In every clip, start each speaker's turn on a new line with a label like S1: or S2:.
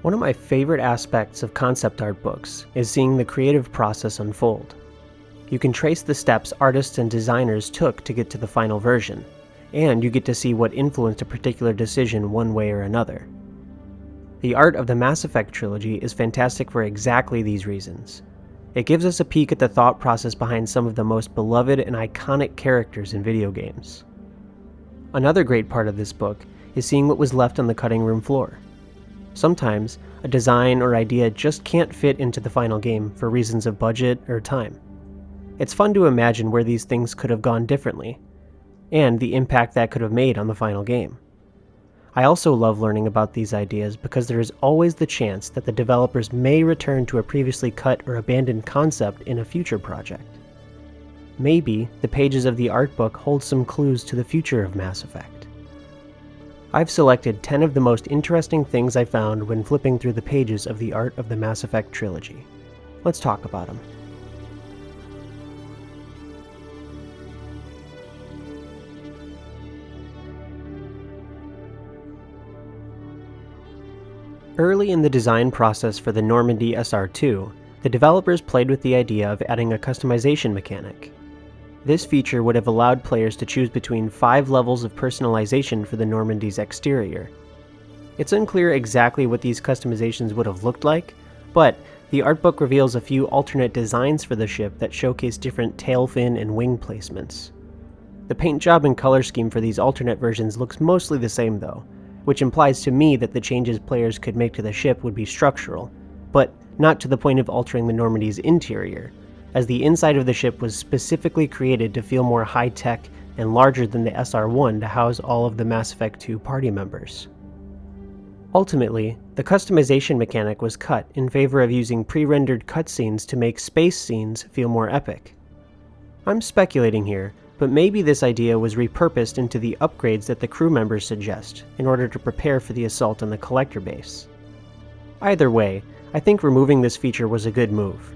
S1: One of my favorite aspects of concept art books is seeing the creative process unfold. You can trace the steps artists and designers took to get to the final version, and you get to see what influenced a particular decision one way or another. The art of the Mass Effect Trilogy is fantastic for exactly these reasons. It gives us a peek at the thought process behind some of the most beloved and iconic characters in video games. Another great part of this book is seeing what was left on the cutting room floor. Sometimes, a design or idea just can't fit into the final game for reasons of budget or time. It's fun to imagine where these things could have gone differently, and the impact that could have made on the final game. I also love learning about these ideas because there is always the chance that the developers may return to a previously cut or abandoned concept in a future project. Maybe the pages of the art book hold some clues to the future of Mass Effect. I've selected 10 of the most interesting things I found when flipping through the pages of the art of the Mass Effect Trilogy. Let's talk about them. Early in the design process for the Normandy SR2, the developers played with the idea of adding a customization mechanic. This feature would have allowed players to choose between 5 levels of personalization for the Normandy's exterior. It's unclear exactly what these customizations would have looked like, but the art book reveals a few alternate designs for the ship that showcase different tail fin and wing placements. The paint job and color scheme for these alternate versions looks mostly the same though, which implies to me that the changes players could make to the ship would be structural, but not to the point of altering the Normandy's interior, as the inside of the ship was specifically created to feel more high-tech and larger than the SR-1 to house all of the Mass Effect 2 party members. Ultimately, the customization mechanic was cut in favor of using pre-rendered cutscenes to make space scenes feel more epic. I'm speculating here, but maybe this idea was repurposed into the upgrades that the crew members suggest in order to prepare for the assault on the collector base. Either way, I think removing this feature was a good move.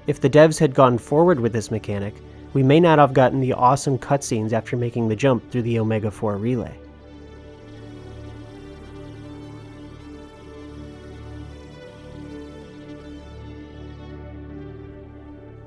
S1: If the devs had gone forward with this mechanic, we may not have gotten the awesome cutscenes after making the jump through the Omega-4 relay.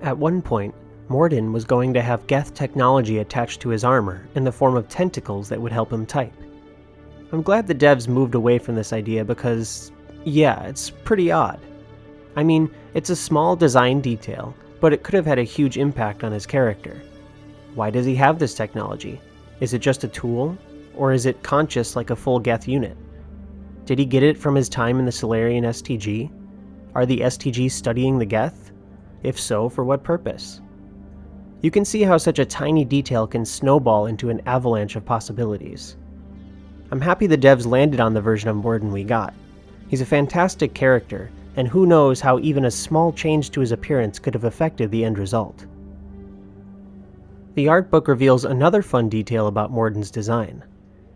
S1: At one point, Mordin was going to have Geth technology attached to his armor in the form of tentacles that would help him type. I'm glad the devs moved away from this idea because, yeah, it's pretty odd. I mean, it's a small design detail, but it could have had a huge impact on his character. Why does he have this technology? Is it just a tool? Or is it conscious like a full Geth unit? Did he get it from his time in the Solarian STG? Are the STG studying the Geth? If so, for what purpose? You can see how such a tiny detail can snowball into an avalanche of possibilities. I'm happy the devs landed on the version of Mordin we got. He's a fantastic character, and who knows how even a small change to his appearance could have affected the end result. The art book reveals another fun detail about Mordin's design.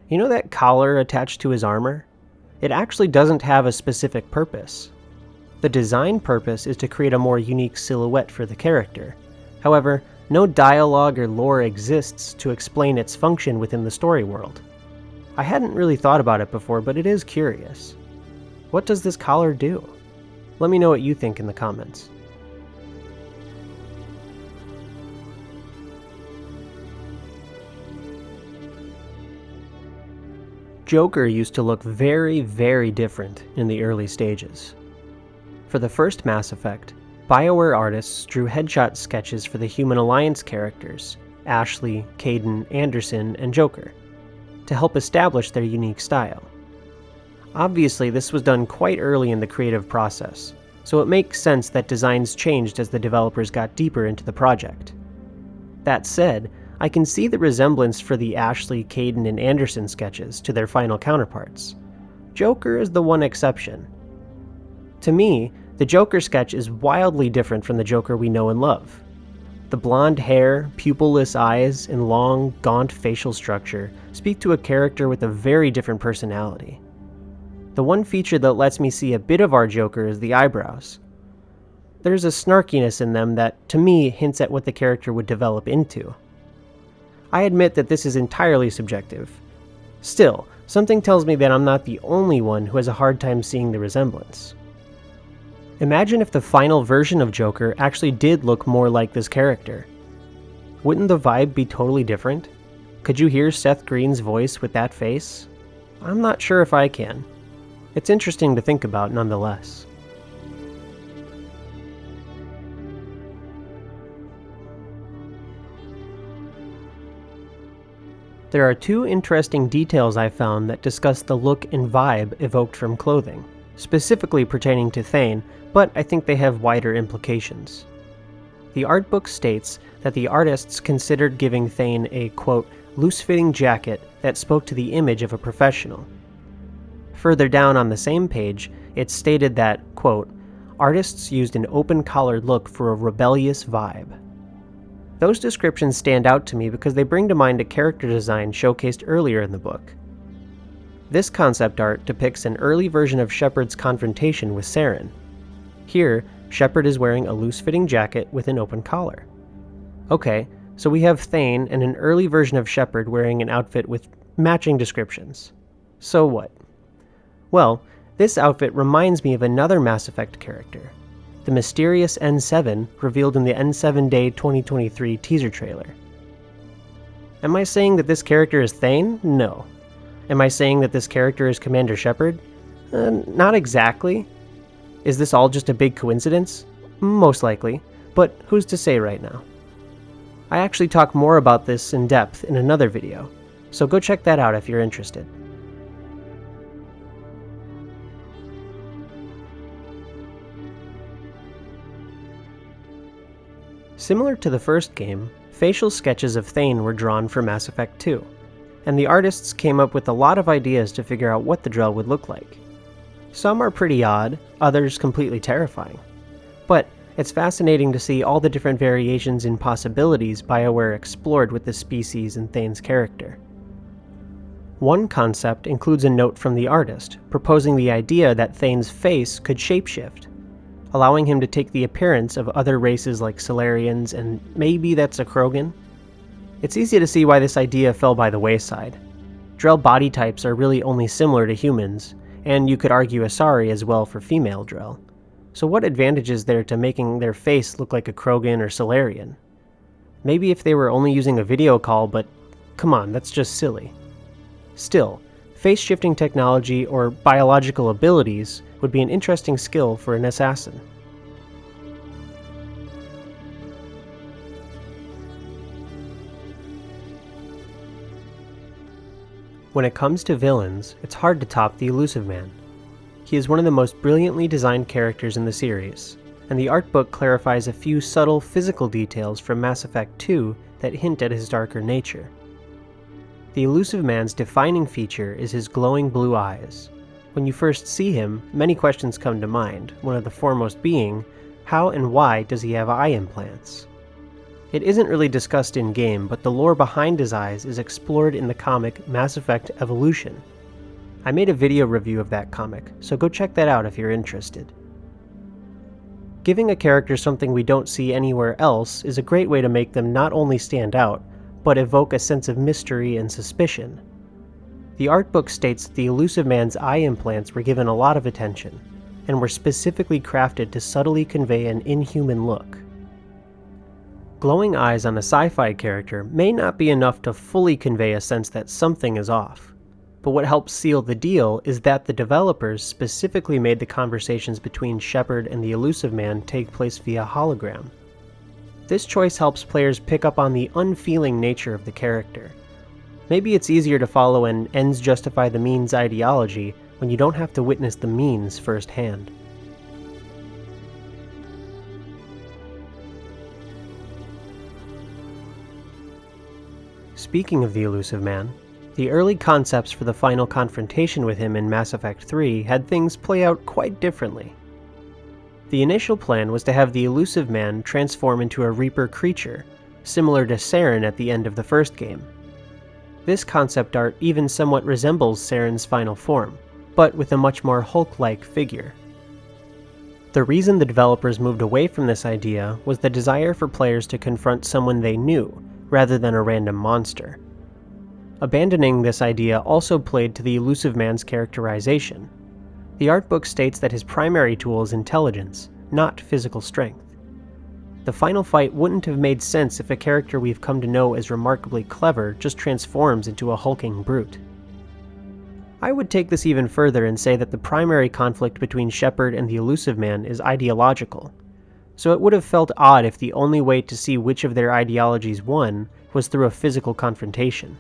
S1: You know that collar attached to his armor? It actually doesn't have a specific purpose. The design purpose is to create a more unique silhouette for the character. However, no dialogue or lore exists to explain its function within the story world. I hadn't really thought about it before, but it is curious. What does this collar do? Let me know what you think in the comments. Joker used to look very, very different in the early stages. For the first Mass Effect, BioWare artists drew headshot sketches for the Human Alliance characters, Ashley, Kaidan, Anderson, and Joker, to help establish their unique style. Obviously, this was done quite early in the creative process, so it makes sense that designs changed as the developers got deeper into the project. That said, I can see the resemblance for the Ashley, Kaidan, and Anderson sketches to their final counterparts. Joker is the one exception. To me, the Joker sketch is wildly different from the Joker we know and love. The blonde hair, pupilless eyes, and long, gaunt facial structure speak to a character with a very different personality. The one feature that lets me see a bit of our Joker is the eyebrows. There's a snarkiness in them that, to me, hints at what the character would develop into. I admit that this is entirely subjective. Still, something tells me that I'm not the only one who has a hard time seeing the resemblance. Imagine if the final version of Joker actually did look more like this character. Wouldn't the vibe be totally different? Could you hear Seth Green's voice with that face? I'm not sure if I can. It's interesting to think about nonetheless. There are two interesting details I found that discuss the look and vibe evoked from clothing, specifically pertaining to Thane, but I think they have wider implications. The art book states that the artists considered giving Thane a, quote, loose-fitting jacket that spoke to the image of a professional. Further down on the same page, it stated that, quote, artists used an open-collared look for a rebellious vibe. Those descriptions stand out to me because they bring to mind a character design showcased earlier in the book. This concept art depicts an early version of Shepard's confrontation with Saren. Here, Shepard is wearing a loose-fitting jacket with an open collar. Okay, so we have Thane and an early version of Shepard wearing an outfit with matching descriptions. So what? Well, this outfit reminds me of another Mass Effect character, the mysterious N7 revealed in the N7 Day 2023 teaser trailer. Am I saying that this character is Thane? No. Am I saying that this character is Commander Shepard? Not exactly. Is this all just a big coincidence? Most likely, but who's to say right now? I actually talk more about this in depth in another video, so go check that out if you're interested. Similar to the first game, facial sketches of Thane were drawn for Mass Effect 2, and the artists came up with a lot of ideas to figure out what the Drell would look like. Some are pretty odd, others completely terrifying. But it's fascinating to see all the different variations and possibilities BioWare explored with this species and Thane's character. One concept includes a note from the artist, proposing the idea that Thane's face could shapeshift, allowing him to take the appearance of other races like Solarians, and maybe that's a Krogan? It's easy to see why this idea fell by the wayside. Drell body types are really only similar to humans, and you could argue Asari as well for female Drell. So what advantage is there to making their face look like a Krogan or Solarian? Maybe if they were only using a video call, but come on, that's just silly. Still, face-shifting technology or biological abilities would be an interesting skill for an assassin. When it comes to villains, it's hard to top the Illusive Man. He is one of the most brilliantly designed characters in the series, and the art book clarifies a few subtle physical details from Mass Effect 2 that hint at his darker nature. The Illusive Man's defining feature is his glowing blue eyes. When you first see him, many questions come to mind, one of the foremost being, how and why does he have eye implants? It isn't really discussed in-game, but the lore behind his eyes is explored in the comic Mass Effect Evolution. I made a video review of that comic, so go check that out if you're interested. Giving a character something we don't see anywhere else is a great way to make them not only stand out, but evoke a sense of mystery and suspicion. The art book states that the Illusive Man's eye implants were given a lot of attention, and were specifically crafted to subtly convey an inhuman look. Glowing eyes on a sci-fi character may not be enough to fully convey a sense that something is off, but what helps seal the deal is that the developers specifically made the conversations between Shepard and the Illusive Man take place via hologram. This choice helps players pick up on the unfeeling nature of the character. Maybe it's easier to follow an ends justify the means ideology when you don't have to witness the means firsthand. Speaking of the Illusive Man, the early concepts for the final confrontation with him in Mass Effect 3 had things play out quite differently. The initial plan was to have the Illusive Man transform into a Reaper creature, similar to Saren at the end of the first game. This concept art even somewhat resembles Saren's final form, but with a much more Hulk-like figure. The reason the developers moved away from this idea was the desire for players to confront someone they knew, rather than a random monster. Abandoning this idea also played to the Illusive Man's characterization. The art book states that his primary tool is intelligence, not physical strength. The final fight wouldn't have made sense if a character we've come to know as remarkably clever just transforms into a hulking brute. I would take this even further and say that the primary conflict between Shepard and the Illusive Man is ideological, so it would have felt odd if the only way to see which of their ideologies won was through a physical confrontation.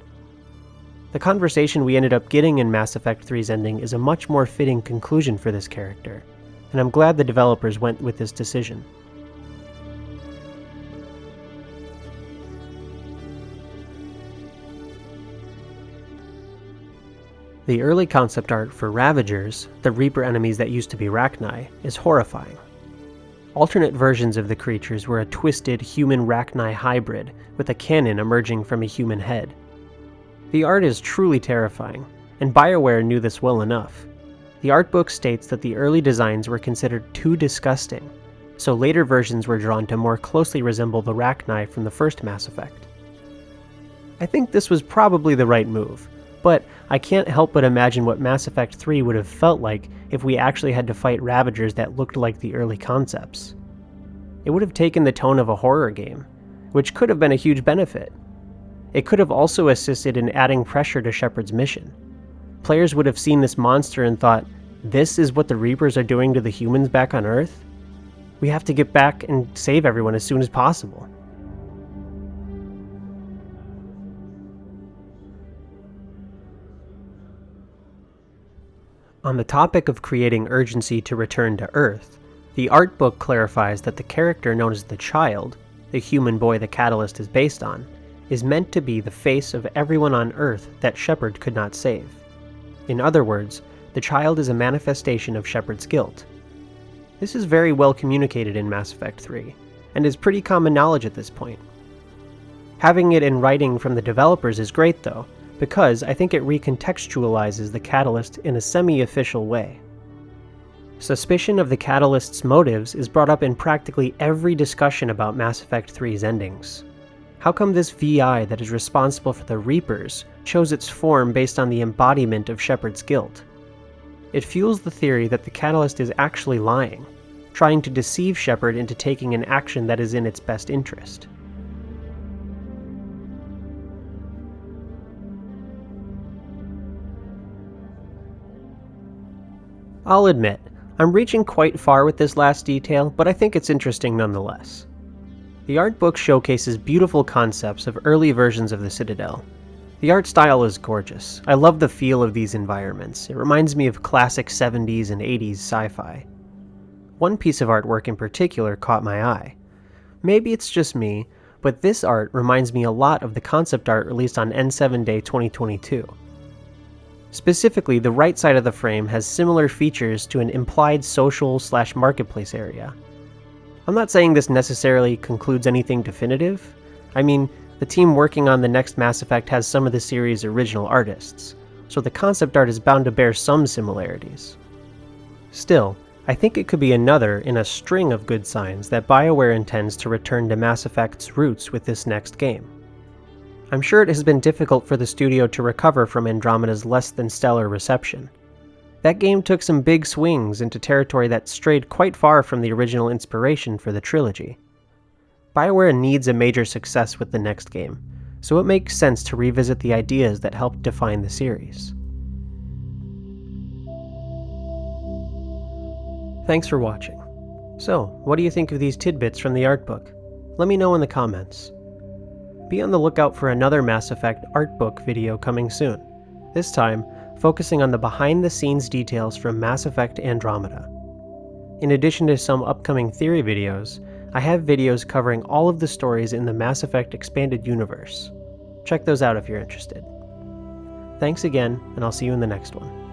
S1: The conversation we ended up getting in Mass Effect 3's ending is a much more fitting conclusion for this character, and I'm glad the developers went with this decision. The early concept art for Ravagers, the Reaper enemies that used to be Rachni, is horrifying. Alternate versions of the creatures were a twisted human-Rachni hybrid with a cannon emerging from a human head. The art is truly terrifying, and BioWare knew this well enough. The art book states that the early designs were considered too disgusting, so later versions were drawn to more closely resemble the Rachni from the first Mass Effect. I think this was probably the right move, but I can't help but imagine what Mass Effect 3 would have felt like if we actually had to fight Ravagers that looked like the early concepts. It would have taken the tone of a horror game, which could have been a huge benefit. It could have also assisted in adding pressure to Shepard's mission. Players would have seen this monster and thought, this is what the Reapers are doing to the humans back on Earth? We have to get back and save everyone as soon as possible. On the topic of creating urgency to return to Earth, the art book clarifies that the character known as the Child, the human boy the Catalyst is based on, is meant to be the face of everyone on Earth that Shepard could not save. In other words, the Child is a manifestation of Shepard's guilt. This is very well communicated in Mass Effect 3, and is pretty common knowledge at this point. Having it in writing from the developers is great though, because I think it recontextualizes the Catalyst in a semi-official way. Suspicion of the Catalyst's motives is brought up in practically every discussion about Mass Effect 3's endings. How come this VI that is responsible for the Reapers chose its form based on the embodiment of Shepard's guilt? It fuels the theory that the Catalyst is actually lying, trying to deceive Shepard into taking an action that is in its best interest. I'll admit, I'm reaching quite far with this last detail, but I think it's interesting nonetheless. The art book showcases beautiful concepts of early versions of the Citadel. The art style is gorgeous. I love the feel of these environments. It reminds me of classic 70s and 80s sci-fi. One piece of artwork in particular caught my eye. Maybe it's just me, but this art reminds me a lot of the concept art released on N7 Day 2022. Specifically, the right side of the frame has similar features to an implied social/marketplace area. I'm not saying this necessarily concludes anything definitive. I mean, the team working on the next Mass Effect has some of the series' original artists, so the concept art is bound to bear some similarities. Still, I think it could be another in a string of good signs that BioWare intends to return to Mass Effect's roots with this next game. I'm sure it has been difficult for the studio to recover from Andromeda's less-than-stellar reception. That game took some big swings into territory that strayed quite far from the original inspiration for the trilogy. BioWare needs a major success with the next game, so it makes sense to revisit the ideas that helped define the series. Thanks for watching. So, what do you think of these tidbits from the art book? Let me know in the comments. Be on the lookout for another Mass Effect art book video coming soon, this time focusing on the behind-the-scenes details from Mass Effect Andromeda. In addition to some upcoming theory videos, I have videos covering all of the stories in the Mass Effect Expanded Universe. Check those out if you're interested. Thanks again, and I'll see you in the next one.